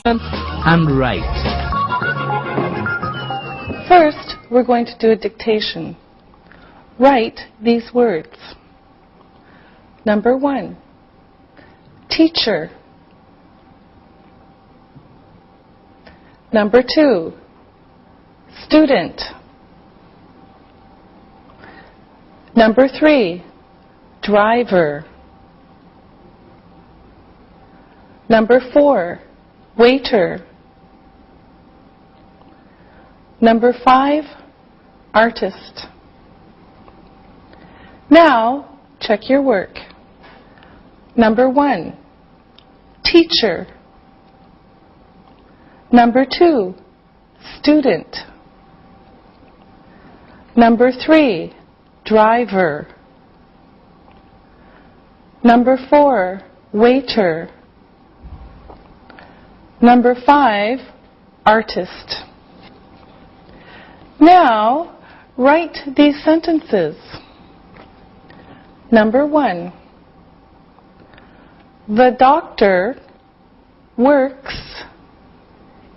and write. First, we're going to do a dictation. Write these words. Number 1, teacher. Number 2, student. Number 3, driver. Number 4, waiter. Number 5, artist. Now, check your work. Number 1, teacher. Number 2, student. Number 3, driver. Number 4, waiter. Number 5, artist. Now, write these sentences. Number 1, the doctor works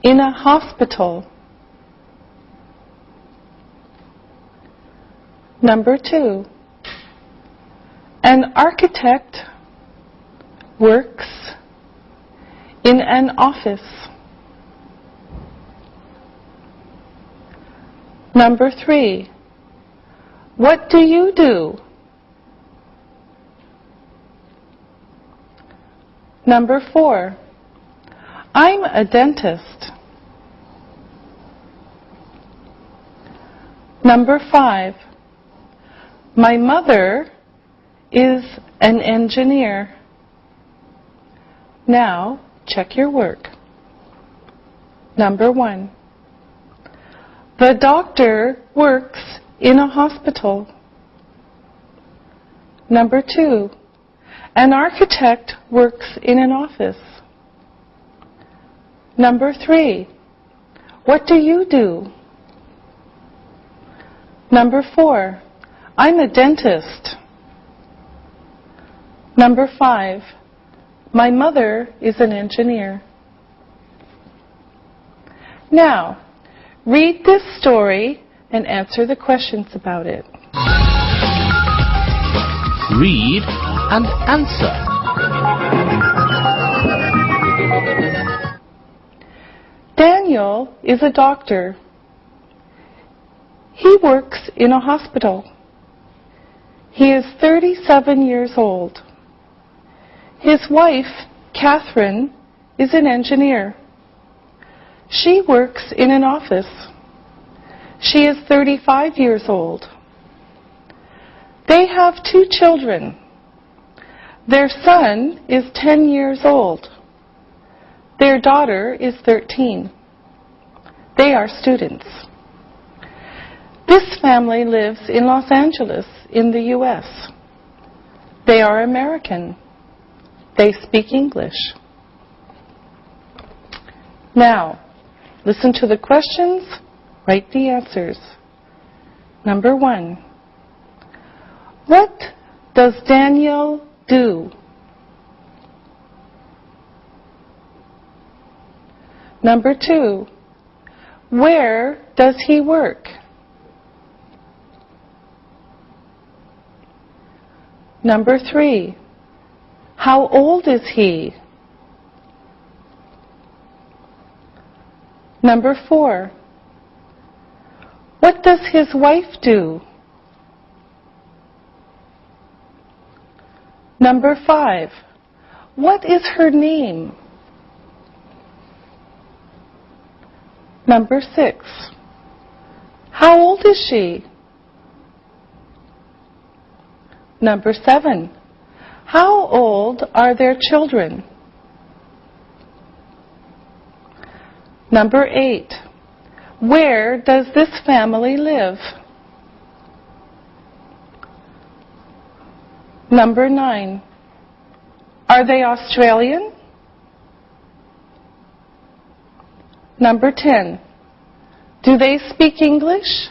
in a hospital. Number 2, an architect works in an office. Number 3, what do you do? Number 4, I'm a dentist. Number 5, my mother is an engineer. Now, check your work. Number 1, the doctor works in a hospital. Number 2, an architect works in an office. Number 3, what do you do? Number 4, I'm a dentist. Number 5, my mother is an engineer. Now, read this story and answer the questions about it. Read and answer. Daniel is a doctor. He works in a hospital. He is 37 years old. His wife, Catherine, is an engineer. She works in an office. She is 35 years old. They have 2 children. Their son is 10 years old. Their daughter is 13. They are students. This family lives in Los Angeles, in the U.S. They are American. They speak English. Now, listen to the questions, write the answers. Number 1, what does Daniel do? Number 2, where does he work? Number 3, how old is he? Number 4, what does his wife do? Number 5, what is her name? Number 6, how old is she? Number 7, how old are their children? Number 8, where does this family live? Number 9, are they Australian? Number 10, do they speak English?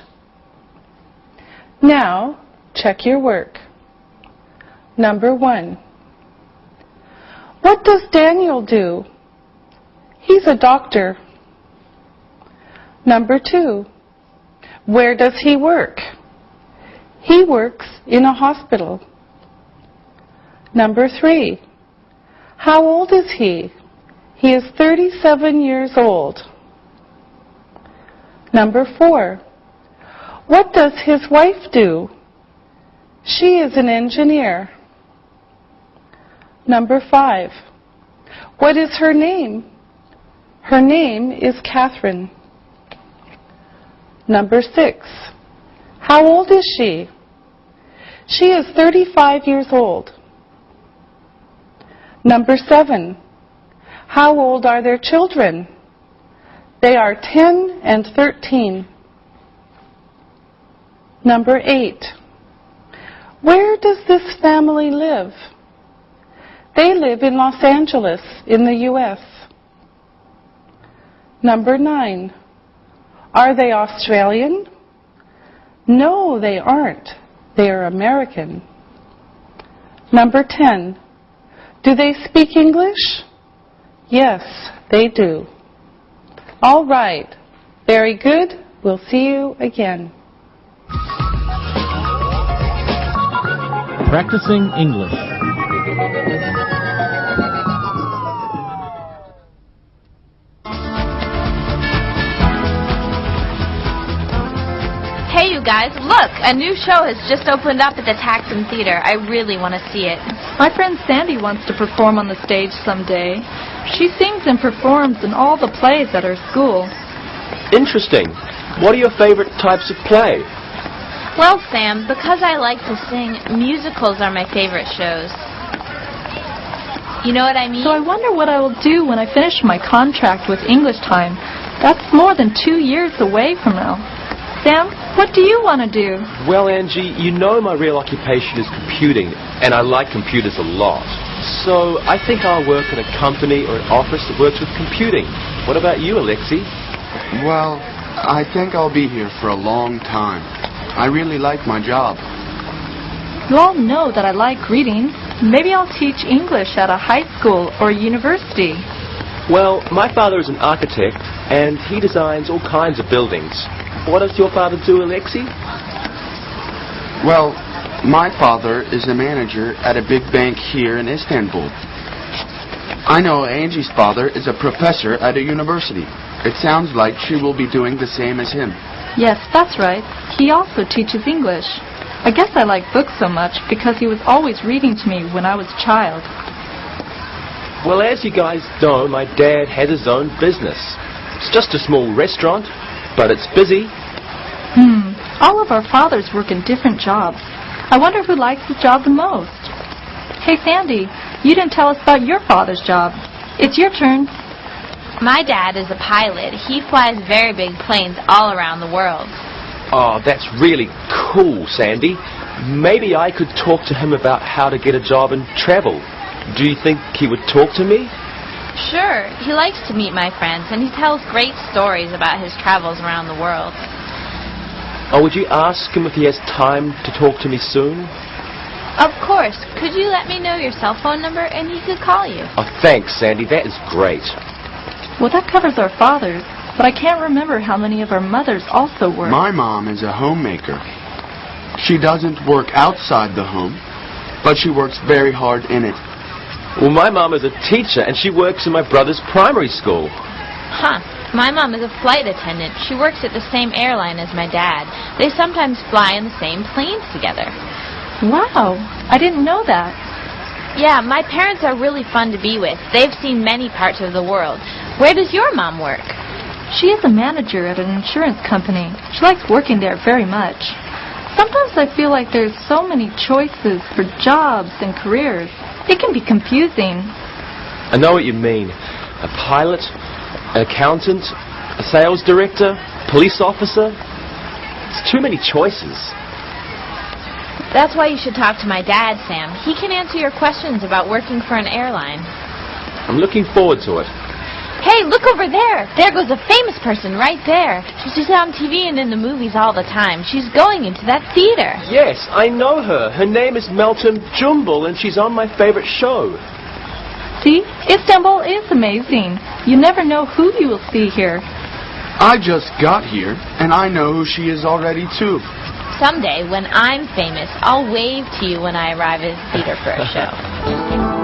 Now, check your work. Number 1, what does Daniel do? He's a doctor. Number 2. Where does he work? He works in a hospital. Number 3. How old is he? He is 37 years old. Number 4. What does his wife do? She is an engineer. Number 5. What is her name? Her name is Catherine. Number 6. How old is she? She is 35 years old. Number 7. How old are their children? They are 10 and 13. Number 8. Where does this family live? They live in Los Angeles, in the U.S. Number 9. Are they Australian? No, they aren't. They are American. Number 10. Do they speak English? Yes, they do. All right. Very good. We'll see you again. Practicing English. Hey you guys, look! A new show has just opened up at the Taxum Theater. I really want to see it. My friend Sandy wants to perform on the stage someday. She sings and performs in all the plays at her school. Interesting. What are your favorite types of play? Well, Sam, because I like to sing, musicals are my favorite shows. You know what I mean? So I wonder what I will do when I finish my contract with English Time. That's more than 2 years away from now. Sam, what do you want to do? Well, Angie, you know my real occupation is computing, and I like computers a lot. So I think I'll work in a company or an office that works with computing. What about you, Alexei? Well, I think I'll be here for a long time. I really like my job. You all know that I like reading. Maybe I'll teach English at a high school or university. Well, my father is an architect, and he designs all kinds of buildings. What does your father do, Alexei? Well, my father is a manager at a big bank here in Istanbul. I know Angie's father is a professor at a university. It sounds like she will be doing the same as him. Yes, that's right. He also teaches English. I guess I like books so much because he was always reading to me when I was a child. Well, as you guys know, my dad has his own business. It's just a small restaurant, but it's busy. All of our fathers work in different jobs. I wonder who likes his job the most. Hey, Sandy, you didn't tell us about your father's job. It's your turn. My dad is a pilot. He flies very big planes all around the world. Oh, that's really cool, Sandy. Maybe I could talk to him about how to get a job and travel. Do you think he would talk to me? Sure, he likes to meet my friends, and he tells great stories about his travels around the world. Oh, would you ask him if he has time to talk to me soon? Of course. Could you let me know your cell phone number, and he could call you? Oh, thanks, Sandy. That is great. Well, that covers our fathers, but I can't remember how many of our mothers also work. My mom is a homemaker. She doesn't work outside the home, but she works very hard in it. Well, my mom is a teacher, and she works in my brother's primary school. Huh. My mom is a flight attendant. She works at the same airline as my dad. They sometimes fly in the same planes together. Wow, I didn't know that. Yeah, my parents are really fun to be with. They've seen many parts of the world. Where does your mom work? She is a manager at an insurance company. She likes working there very much. Sometimes I feel like there's so many choices for jobs and careers. It can be confusing. I know what you mean. A pilot, an accountant, a sales director, police officer. It's too many choices. That's why you should talk to my dad, Sam. He can answer your questions about working for an airline. I'm looking forward to it. Hey, look over there. There goes a famous person right there. She's on TV and in the movies all the time. She's going into that theater. Yes, I know her. Her name is Meltem Jumble, and she's on my favorite show. See, Istanbul is amazing. You never know who you will see here. I just got here, and I know who she is already, too. Someday, when I'm famous, I'll wave to you when I arrive at the theater for a show.